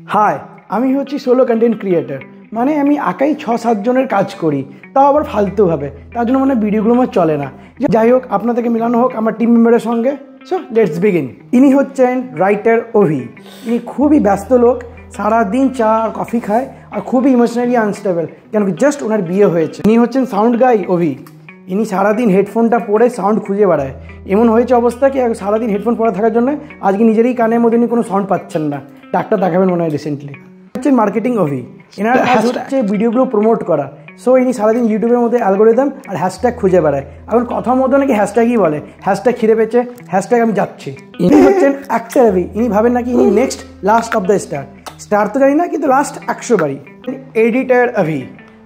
High, আমি হচ্ছি solo content creator. মানে আমি একাই 6-7 জনের কাজ করি, তাও আবার ফালতুভাবে। তার জন্য মানে ভিডিওগুলো আমার চলে না। যাই হোক, আপনাদেরকে মেলানো হোক আমার টিম মেম্বারের সঙ্গে। So let's begin. ইনি হচ্ছেন রাইটার অভি। ইনি খুবই ব্যস্ত লোক, সারাদিন চা আর কফি খায় আর খুবই ইমোশনালি আনস্টেবল, কেন কি জাস্ট ওনার বিয়ে হয়েছে। ইনি হচ্ছেন সাউন্ড গাই অভি। ইনি সারাদিন হেডফোনটা পরে সাউন্ড খুঁজে বেড়ায়। এমন হয়েছে অবস্থা কি সারাদিন হেডফোন পরে থাকার জন্য আজকে নিজেরই কানের মধ্যে কোনো সাউন্ড পাচ্ছেন না। ডাক্তার দেখাবেন মনে হয় রিসেন্টলি। হচ্ছেন মার্কেটিং অভি। এনার কাজ হচ্ছে ভিডিওগুলো প্রমোট করা। সো ইনি সারাদিন ইউটিউবের মধ্যে অ্যালগোরিদম আর হ্যাশট্যাগ খুঁজে বেড়ায়। এখন কথা মতো নাকি হ্যাশট্যাগই বলে, হ্যাশট্যাগ খিদে পেয়েছে, হ্যাশট্যাগ আমি যাচ্ছি। ইনি হচ্ছেন অ্যাক্টর অভি। ইনি ভাবেন নাকি ইনি next last of the star তো জানি না, কিন্তু লাস্ট 100 বারই। এডিটার অভি।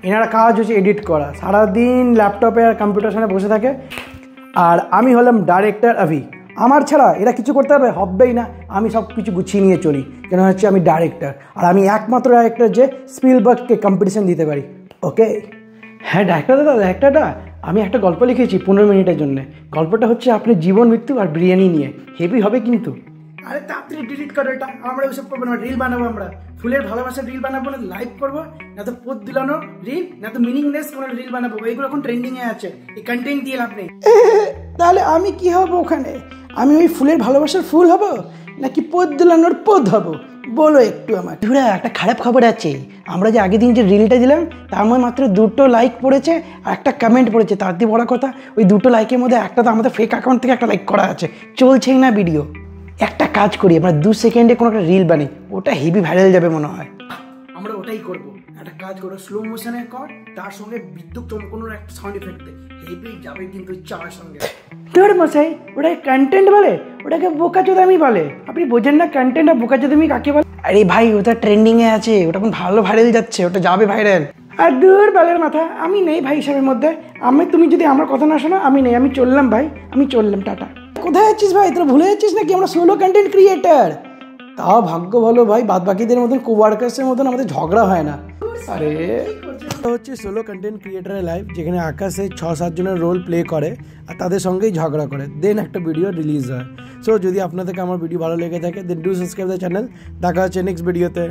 এনারা কাজ হচ্ছে এডিট করা, সারাদিন ল্যাপটপে আর কম্পিউটার সামনে বসে থাকে। আর আমি হলাম ডাইরেক্টর অভি। আমার ছাড়া এরা কিছু করতে হবেই না। আমি সব কিছু গুছিয়ে নিয়ে চলি, কেন হচ্ছে আমি ডাইরেক্টর। আর আমি একমাত্র ডাইরেক্টর যে স্পিলবার্গকে কম্পিটিশন দিতে পারি। ওকে, হ্যাঁ ডাইরেক্টর দাদা, ডাইরেক্টরটা আমি একটা গল্প লিখেছি 15 মিনিটের জন্য। গল্পটা হচ্ছে আপনার জীবন মৃত্যু আর বিরিয়ানি নিয়ে। হেভি হবে কিন্তু। আরে তাড়াতাড়ি ডিলিট করো এটা, আমরা ওইসব করবো না। রিল বানাবো আমরা, ফুলের ভালোবাসার রিল বানাবো, না লাইভ করবো, না তো পোদ দিলানো রিল, না তো মিনিংলেস কোনো রিল বানাবো। এইগুলো এখন ট্রেন্ডিংয়ে আছে, এই কন্টেন্ট দিয়ে লাভ নেই। তাহলে আমি কি হব ওখানে? আমি ওই ফুলের ভালোবাসার ফুল হব, নাকি পোদ দিলানোর পোদ হব? বলো একটু আমার। ধুরা, একটা খারাপ খবর আছে। আমরা যে আগের দিন যে রিলটা দিলাম তার মধ্যে মাত্র 2টো লাইক পড়েছে আর একটা কমেন্ট পড়েছে। তার দিয়ে বড় কথা, ওই 2টো লাইকের মধ্যে একটা তো আমাদের ফেক অ্যাকাউন্ট থেকে একটা লাইক করা আছে। চলছেই না ভিডিও। একটা কাজ করি, আমরা 2 সেকেন্ডে কোনো একটা রিল বানাই, ওটা হেভি ভাইরাল যাবে মনে হয়। আমরা ওটাই করবো। একটা কাজ করো, স্লো মোশনে কর, তার সঙ্গে বিদ্যুৎ চমকানোর একটা সাউন্ড এফেক্ট দে, হেভি যাবে কিন্তু চার সঙ্গে। তোর মশাই, ওটাকে কন্টেন্ট বলে? ওটাকে বোকাচোদামি বলে। আপনি বোঝেন না কন্টেন্ট আর বোকাচোদামি কাকে বলে? আরে ভাই, ওটা ট্রেন্ডিংয়ে আছে, ওটা এখন ভালো ভাইরাল যাচ্ছে, ওটা যাবে ভাইরাল। আর দূর বালের মাথা, আমি নেই ভাই হিসাবের মধ্যে। তুমি যদি আমার কথা না শোনো, আমি নেই। আমি চললাম ভাই, আমি চললাম, টাটা। কোথায় যাচ্ছিস ভাই? তোরা ভুলে যাচ্ছিস নাকি আমরা সোলো কন্টেন্ট ক্রিয়েটার? তাও ভাগ্য ভালো ভাই, বাদ বাকিদের মতন কোওয়ার্কার্সের মতন আমাদের ঝগড়া হয় না। আরে হচ্ছে সোলো কন্টেন্ট ক্রিয়েটারের লাইফ, যেখানে আকাশে 6-7 জনের রোল প্লে করে আর তাদের সঙ্গেই ঝগড়া করে, দেন একটা ভিডিও রিলিজ হয়। সো যদি আপনাদেরকে আমার ভিডিও ভালো লেগে থাকে, then do subscribe the channel. দেখা হচ্ছে নেক্সট ভিডিওতে।